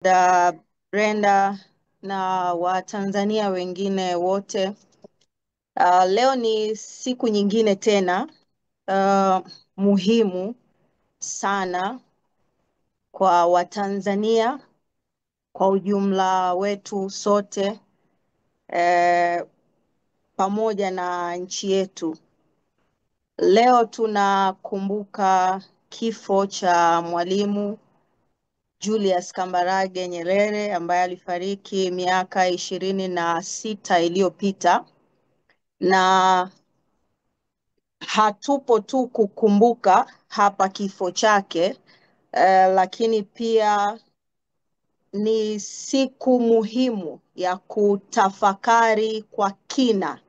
da Brenda na Watanzania wengine wote. Leo ni siku nyingine tena muhimu sana kwa Watanzania kwa ujumla wetu sote pamoja na nchi yetu. Leo tunakumbuka kifo cha Mwalimu Julius Kambarage Nyerere ambaye alifariki miaka 26 iliyopita, na hatupo tu kukumbuka hapa kifo chake, lakini pia ni siku muhimu ya kutafakari kwa kina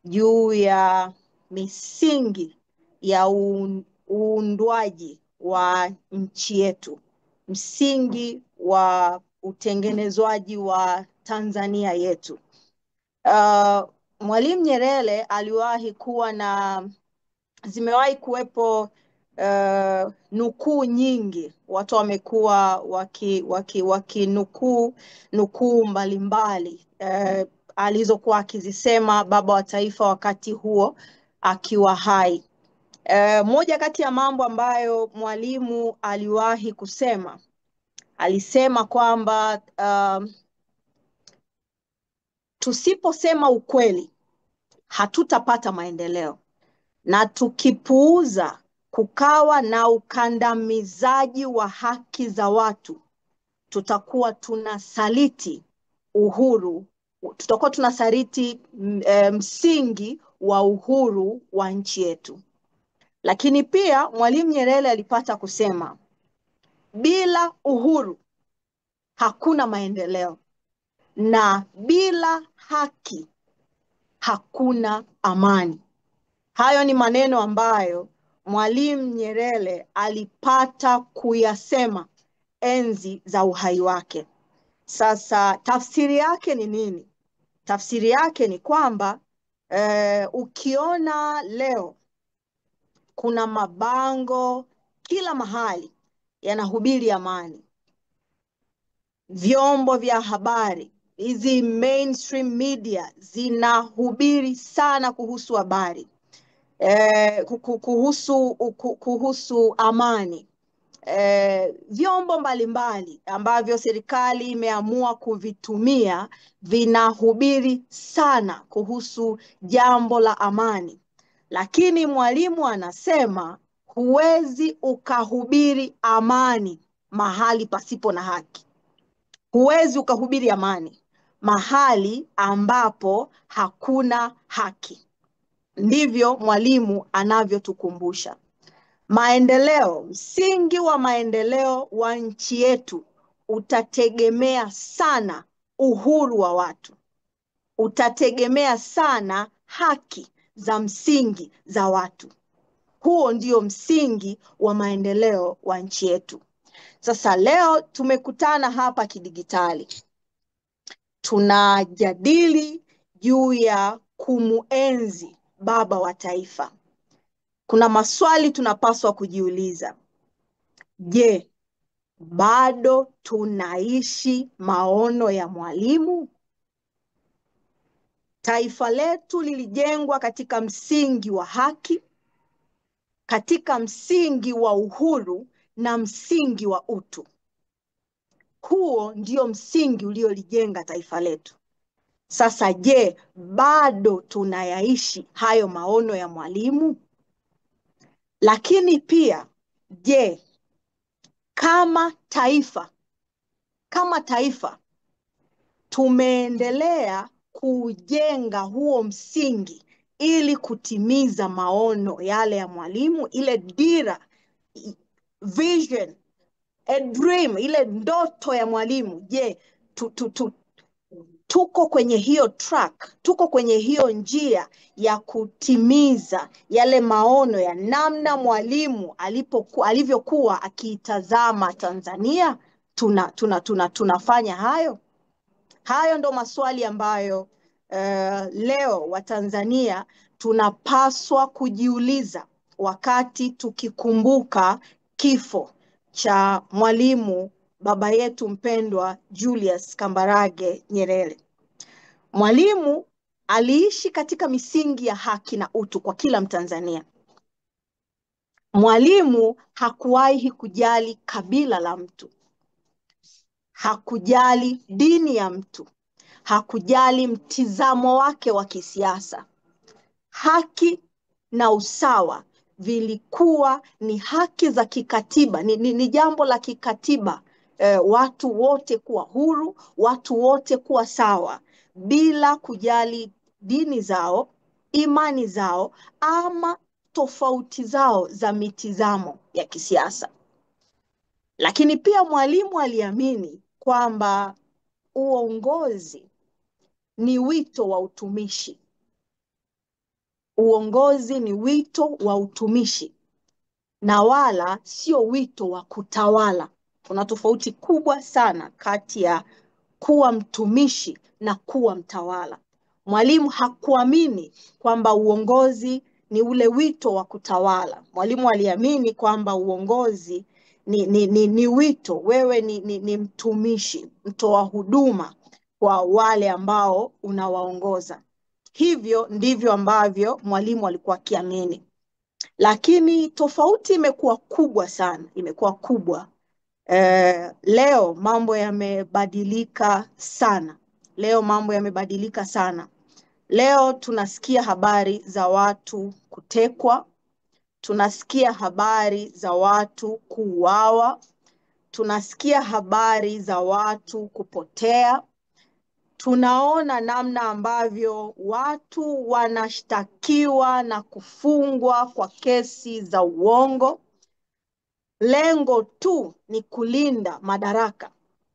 juu ya misingi ya uundwaji wa nchi yetu, msingi wa utengenezwaji wa Tanzania yetu. Mwalimu Nyerere aliwahi kuwa na zimewahi kuwepo nukuu nyingi. Watu wamekuwa nukuu mbalimbali alizokuwa akizisema baba wa taifa wakati huo akiwa hai. Moja kati ya mambo ambayo Mwalimu aliwahi kusema, alisema kwamba tusiposema ukweli hatutapata maendeleo, na tukipuuza kukawa na ukandamizaji wa haki za watu, tutakuwa tunasaliti uhuru, tutakuwa tunasaliti msingi wa uhuru wa nchi yetu. Lakini pia Mwalimu Nyerere alipata kusema, bila uhuru hakuna maendeleo, na bila haki hakuna amani. Hayo ni maneno ambayo Mwalimu Nyerere alipata kuyasema enzi za uhai wake. Sasa tafsiri yake ni nini? Tafsiri yake ni kwamba ukiona leo kuna mabango kila mahali yanahubiri amani, vyombo vya habari, hizi mainstream media zinahubiri sana kuhusu habari, kuhusu amani, vyombo mbalimbali ambavyo serikali imeamua kuvitumia vinahubiri sana kuhusu jambo la amani. Lakini Mwalimu anasema huwezi ukahubiri amani mahali pasipo na haki. Huwezi ukahubiri amani mahali ambapo hakuna haki. Ndivyo Mwalimu anavyotukumbusha. Maendeleo, msingi wa maendeleo wa nchi yetu utategemea sana uhuru wa watu. Utategemea sana haki za msingi za watu. Huo ndio msingi wa maendeleo wa nchi yetu. Sasa leo tumekutana hapa kidigitali. Tunajadili juu ya kumuenzi baba wa taifa. Kuna maswali tunapaswa kujiuliza. Je, bado tunaishi maono ya Mwalimu? Taifa letu lilijengwa katika msingi wa haki, katika msingi wa uhuru na msingi wa utu. Huo ndio msingi uliolijenga taifa letu. Sasa je, bado tunayaishi hayo maono ya Mwalimu? Lakini pia, je, kama taifa tumeendelea kujenga huo msingi ili kutimiza maono yale ya Mwalimu, ile dira, vision, a dream, ile ndoto ya Mwalimu? Je, tuko kwenye hiyo track, tuko kwenye hiyo njia ya kutimiza yale maono ya namna Mwalimu alivyokuwa akiitazama Tanzania? Tunafanya hayo? Hayo ndo maswali ambayo leo Watanzania tunapaswa kujiuliza wakati tukikumbuka kifo cha Mwalimu baba yetu mpendwa Julius Kambarage Nyerere. Mwalimu aliishi katika misingi ya haki na utu kwa kila Mtanzania. Mwalimu hakuwahi kujali kabila la mtu, hakujali dini ya mtu, hakujali mtizamo wake wa kisiasa. Haki na usawa vilikuwa ni haki za kikatiba, ni jambo la kikatiba. Watu wote kuwa huru, watu wote kuwa sawa, bila kujali dini zao, imani zao, ama tofauti zao za mitizamo ya kisiasa. Lakini pia Mwalimu aliamini kwamba uongozi ni wito wa utumishi. Uongozi ni wito wa utumishi na wala sio wito wa kutawala. Kuna tofauti kubwa sana kati ya kuwa mtumishi na kuwa mtawala. Mwalimu hakuamini kwamba uongozi ni ule wito wa kutawala. Mwalimu aliamini kwamba uongozi ni wito, wewe ni mtumishi, mtoa huduma kwa wale ambao unawaongoza. Hivyo ndivyo ambavyo Mwalimu alikuwa akiamini. Lakini tofauti imekuwa kubwa sana, imekuwa kubwa. Leo mambo yamebadilika sana. Leo mambo yamebadilika sana. Leo tunasikia habari za watu kutekwa, tunasikia habari za watu kuuawa, tunasikia habari za watu kupotea. Tunaona namna ambavyo watu wanashtakiwa na kufungwa kwa kesi za uongo. Lengo tu ni kulinda madaraka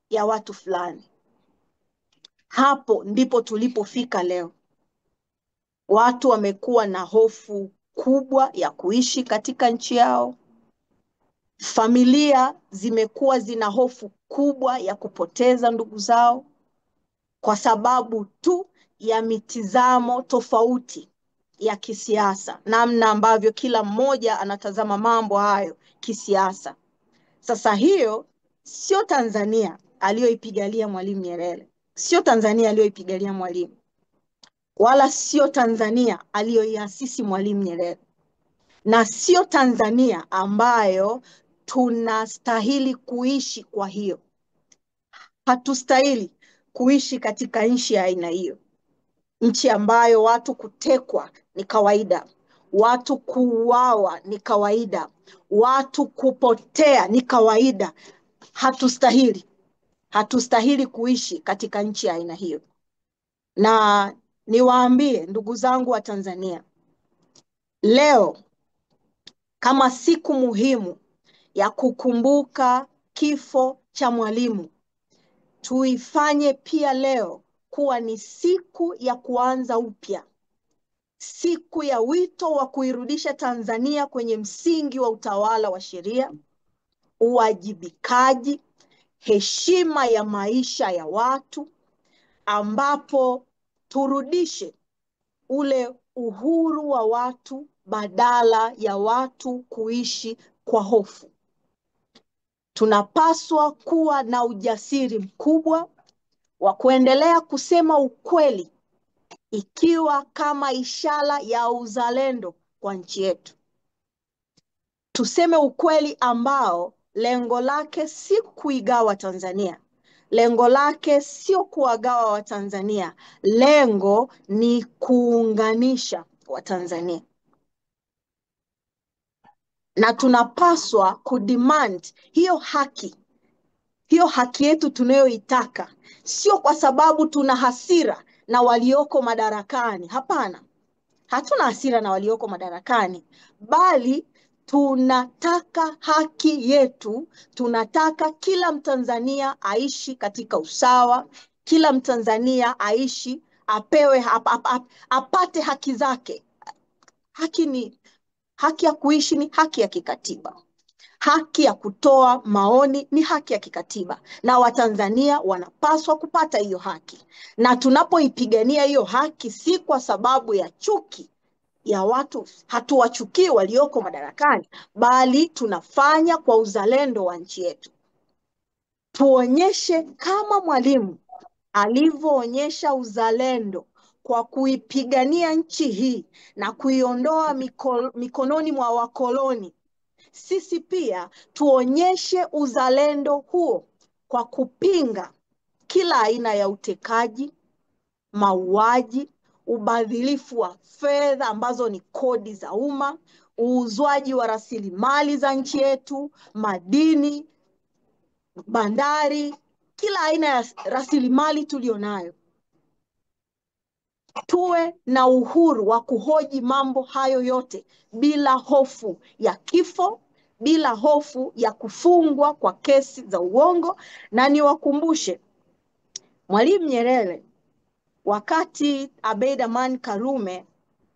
ya watu fulani. Hapo ndipo tulipofika leo. Watu wamekuwa na hofu kubwa ya kuishi katika nchi yao. Familia zimekuwa zina hofu kubwa ya kupoteza ndugu zao kwa sababu tu ya mitizamo tofauti ya kisiasa, namna ambavyo kila mmoja anatazama mambo hayo kisiasa. Sasa hiyo sio Tanzania aliyoipigania Mwalimu Nyerere, sio Tanzania aliyoipigania Mwalimu, wala sio Tanzania aliyoiasisi Mwalimu Nyerere, na sio Tanzania ambayo tunastahili kuishi. Kwa hiyo hatustahili kuishi katika nchi ya aina hiyo, nchi ambayo watu kutekwa ni kawaida, watu kuuawa ni kawaida, watu kupotea ni kawaida. Hatustahili kuishi katika nchi ya aina hiyo. Na niwaambie ndugu zangu wa Tanzania, leo kama siku muhimu ya kukumbuka kifo cha Mwalimu, tuifanye pia leo kuwa ni siku ya kuanza upya, siku ya wito wa kuirudisha Tanzania kwenye msingi wa utawala wa sheria, uwajibikaji, heshima ya maisha ya watu, ambapo turudishe ule uhuru wa watu badala ya watu kuishi kwa hofu. Tunapaswa kuwa na ujasiri mkubwa wa kuendelea kusema ukweli, ikiwa kama ishara ya uzalendo kwa nchi yetu. Tuseme ukweli ambao lengo lake si kuigawa Tanzania, lengo lake sio kuwagawa Watanzania, lengo ni kuunganisha Watanzania. Na tunapaswa kudemand hiyo haki yetu tunayoitaka, sio kwa sababu tuna hasira na walioko madarakani. Hapana, hatuna hasira na walioko madarakani, bali tunataka haki yetu. Tunataka kila Mtanzania aishi katika usawa, kila Mtanzania aishi, apewe, apate haki zake. Haki ya kuishi ni haki ya kikatiba. Haki ya kutoa maoni ni haki ya kikatiba, na Watanzania wanapaswa kupata hiyo haki. Na tunapoipigania hiyo haki, si kwa sababu ya chuki ya watu, hatuwachukii walioko madarakani, bali tunafanya kwa uzalendo wa nchi yetu. tuonyeshe kama Mwalimu alivyoonyesha uzalendo kwa kuipigania nchi hii na kuiondoa mikononi mwa wakoloni. Sisi pia tuonyeshe uzalendo huo kwa kupinga kila aina ya utekaji, mauaji, ubadhilifu wa fedha ambazo ni kodi za umma, uuzwaji wa rasilimali za nchi yetu, madini, bandari, kila aina ya rasilimali tulionayo. Tuwe na uhuru wa kuhoji mambo hayo yote bila hofu ya kifo, bila hofu ya kufungwa kwa kesi za uongo. Na niwakumbushe, Mwalimu Nyerere wakati Abeid Amani Karume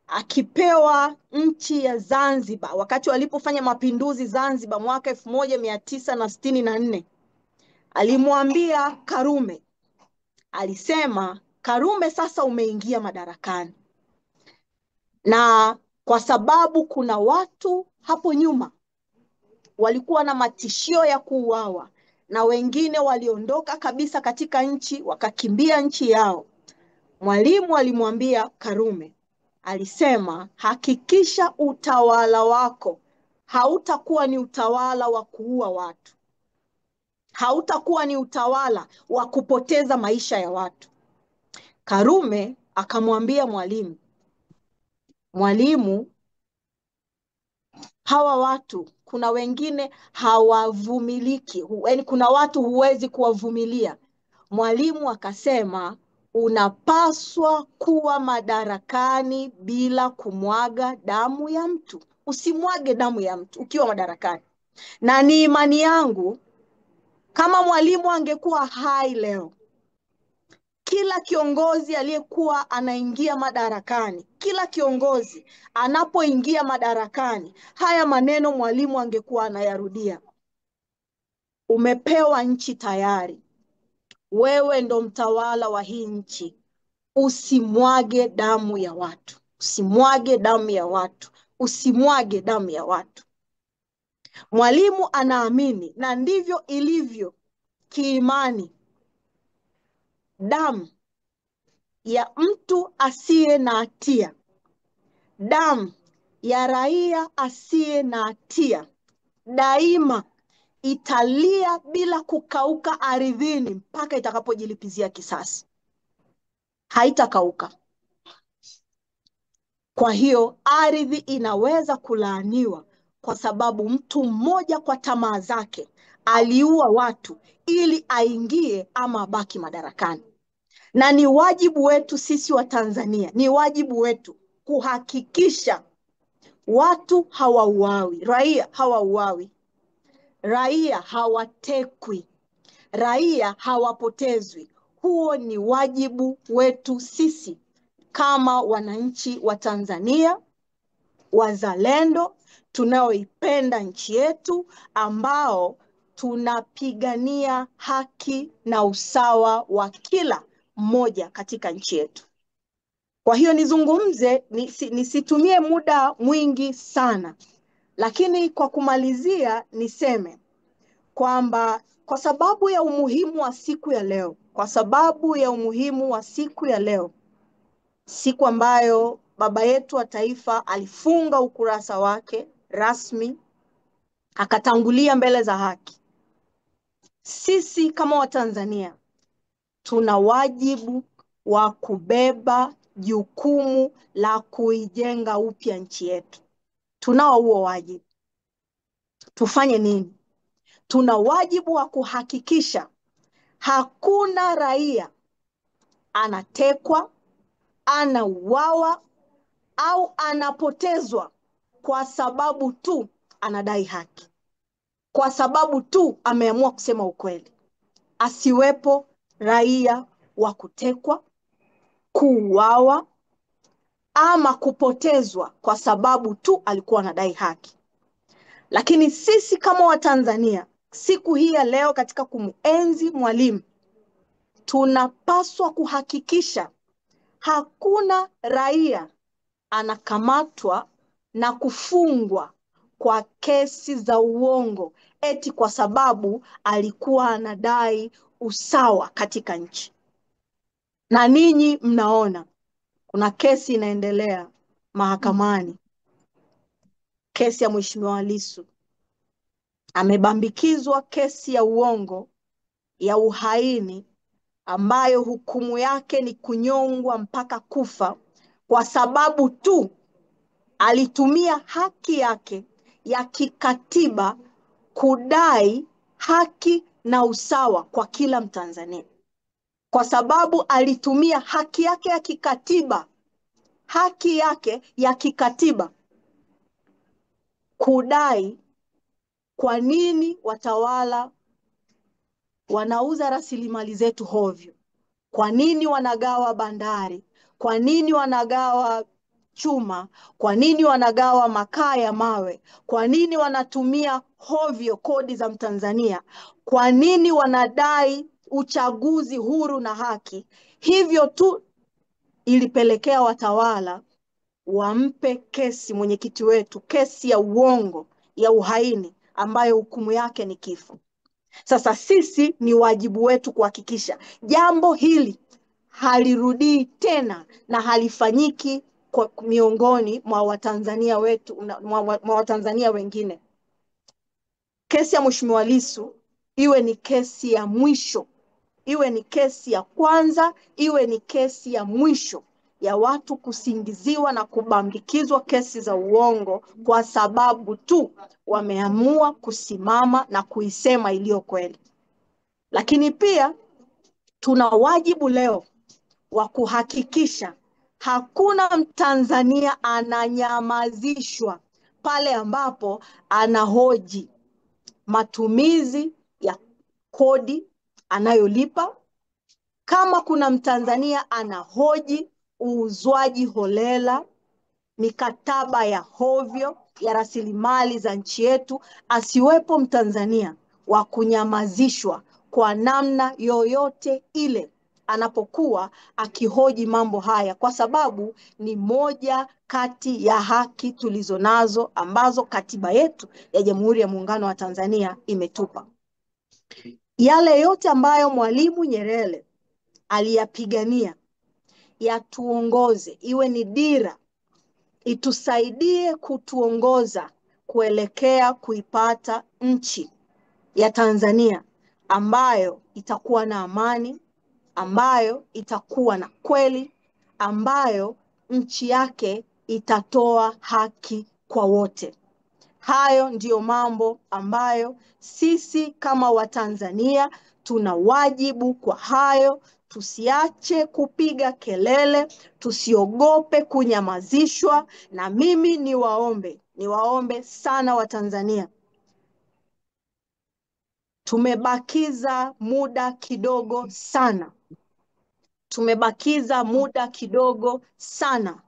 akipewa nchi ya Zanzibar, wakati walipofanya mapinduzi Zanzibar mwaka 1964, alimwambia Karume, alisema, Karume, sasa umeingia madarakani, na kwa sababu kuna watu hapo nyuma walikuwa na matishio ya kuuawa na wengine waliondoka kabisa katika nchi wakakimbia nchi yao, Mwalimu alimwambia Karume, alisema, hakikisha utawala wako hautakuwa ni utawala wa kuua watu, hautakuwa ni utawala wa kupoteza maisha ya watu. Karume akamwambia Mwalimu, Mwalimu, hawa watu kuna wengine hawavumiliki, yaani kuna watu huwezi kuwavumilia. Mwalimu akasema, unapaswa kuwa madarakani bila kumwaga damu ya mtu. Usimwage damu ya mtu ukiwa madarakani. Na ni imani yangu kama Mwalimu angekuwa hai leo, kila kiongozi aliyekuwa anaingia madarakani, kila kiongozi anapoingia madarakani, haya maneno Mwalimu angekuwa anayarudia. Umepewa nchi tayari, wewe ndo mtawala wa hii nchi, usimwage damu ya watu, usimwage damu ya watu, usimwage damu ya watu. Mwalimu anaamini, na ndivyo ilivyo kiimani, damu ya mtu asiye na hatia, damu ya raia asiye na hatia, daima italia bila kukauka ardhini mpaka itakapojilipizia kisasi. Haitakauka. Kwa hiyo ardhi inaweza kulaaniwa kwa sababu mtu mmoja kwa tamaa zake aliua watu ili aingie ama abaki madarakani. Na ni wajibu wetu sisi wa Tanzania, ni wajibu wetu kuhakikisha watu hawauawi, raia hawauawi, raia hawatekwi, raia hawapotezwi. Huo ni wajibu wetu sisi kama wananchi wa Tanzania, wazalendo, tunaoipenda nchi yetu, ambao tunapigania haki na usawa wa kila mmoja katika nchi yetu. Kwa hiyo nizungumze, nisitumie muda mwingi sana, lakini kwa kumalizia niseme kwamba kwa sababu ya umuhimu wa siku ya leo, kwa sababu ya umuhimu wa siku ya leo, siku ambayo baba yetu wa taifa alifunga ukurasa wake rasmi, akatangulia mbele za haki, sisi kama Watanzania tuna wajibu wa kubeba jukumu la kuijenga upya nchi yetu. Tunao huo wajibu. Tufanye nini? Tuna wajibu wa kuhakikisha hakuna raia anatekwa, anauawa au anapotezwa kwa sababu tu anadai haki, kwa sababu tu ameamua kusema ukweli. Asiwepo raia wa kutekwa, kuuawa ama kupotezwa kwa sababu tu alikuwa anadai haki. Lakini sisi kama Watanzania, siku hii ya leo katika kumuenzi Mwalimu, tunapaswa kuhakikisha hakuna raia anakamatwa na kufungwa kwa kesi za uongo, eti kwa sababu alikuwa anadai usawa katika nchi. Na ninyi mnaona kuna kesi inaendelea mahakamani, kesi ya Mheshimiwa Lissu. Amebambikizwa kesi ya uongo ya uhaini ambayo hukumu yake ni kunyongwa mpaka kufa, kwa sababu tu alitumia haki yake ya kikatiba kudai haki na usawa kwa kila Mtanzania. Kwa sababu alitumia haki yake ya kikatiba, haki yake ya kikatiba kudai kwa nini watawala wanauza rasilimali zetu hovyo, kwa nini wanagawa bandari, kwa nini wanagawa chuma, kwa nini wanagawa makaa ya mawe, kwa nini wanatumia hovyo kodi za Mtanzania, kwa nini wanadai uchaguzi huru na haki. Hivyo tu ilipelekea watawala wampe kesi mwenyekiti wetu, kesi ya uongo ya uhaini ambayo hukumu yake ni kifo. Sasa sisi ni wajibu wetu kuhakikisha jambo hili halirudii tena na halifanyiki kwa miongoni mwa Watanzania wetu, mwa Watanzania wengine. Kesi ya Mheshimiwa Lissu iwe ni kesi ya mwisho, iwe ni kesi ya kwanza, iwe ni kesi ya mwisho ya watu kusingiziwa na kubambikizwa kesi za uongo kwa sababu tu wameamua kusimama na kuisema iliyo kweli. Lakini pia tuna wajibu leo wa kuhakikisha hakuna Mtanzania ananyamazishwa pale ambapo anahoji matumizi ya kodi anayolipa. Kama kuna Mtanzania anahoji uuzwaji holela, mikataba ya hovyo ya rasilimali za nchi yetu, asiwepo Mtanzania wa kunyamazishwa kwa namna yoyote ile anapokuwa akihoji mambo haya, kwa sababu ni moja kati ya haki tulizonazo ambazo katiba yetu ya Jamhuri ya Muungano wa Tanzania imetupa. Yale yote ambayo Mwalimu Nyerere aliyapigania yatuongoze, iwe ni dira, itusaidie kutuongoza kuelekea kuipata nchi ya Tanzania ambayo itakuwa na amani, ambayo itakuwa na kweli, ambayo nchi yake itatoa haki kwa wote. Hayo ndiyo mambo ambayo sisi kama Watanzania tuna wajibu kwa hayo. Tusiache kupiga kelele, tusiogope kunyamazishwa. Na mimi niwaombe sana Watanzania, tumebakiza muda kidogo sana. Tumebakiza muda kidogo sana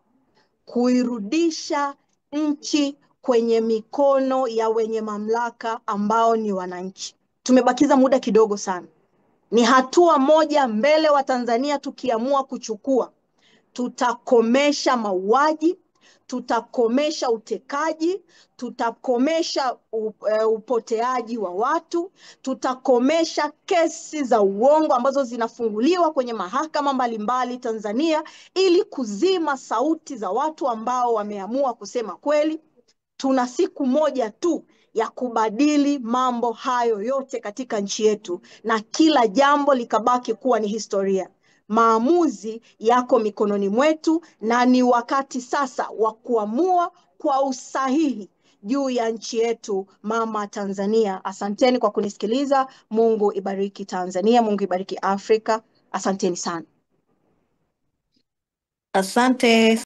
kuirudisha nchi kwenye mikono ya wenye mamlaka ambao ni wananchi. Tumebakiza muda kidogo sana. Ni hatua moja mbele wa Tanzania tukiamua kuchukua. Tutakomesha mauaji, tutakomesha utekaji, tutakomesha upoteaji wa watu, tutakomesha kesi za uongo ambazo zinafunguliwa kwenye mahakama mbalimbali Tanzania ili kuzima sauti za watu ambao wameamua kusema kweli. Tuna siku moja tu ya kubadili mambo hayo yote katika nchi yetu na kila jambo likabaki kuwa ni historia. Maamuzi yako mikononi mwetu na ni wakati sasa wa kuamua kwa usahihi juu ya nchi yetu mama Tanzania. Asanteni kwa kunisikiliza. Mungu ibariki Tanzania, Mungu ibariki Afrika. Asanteni sana. Asante.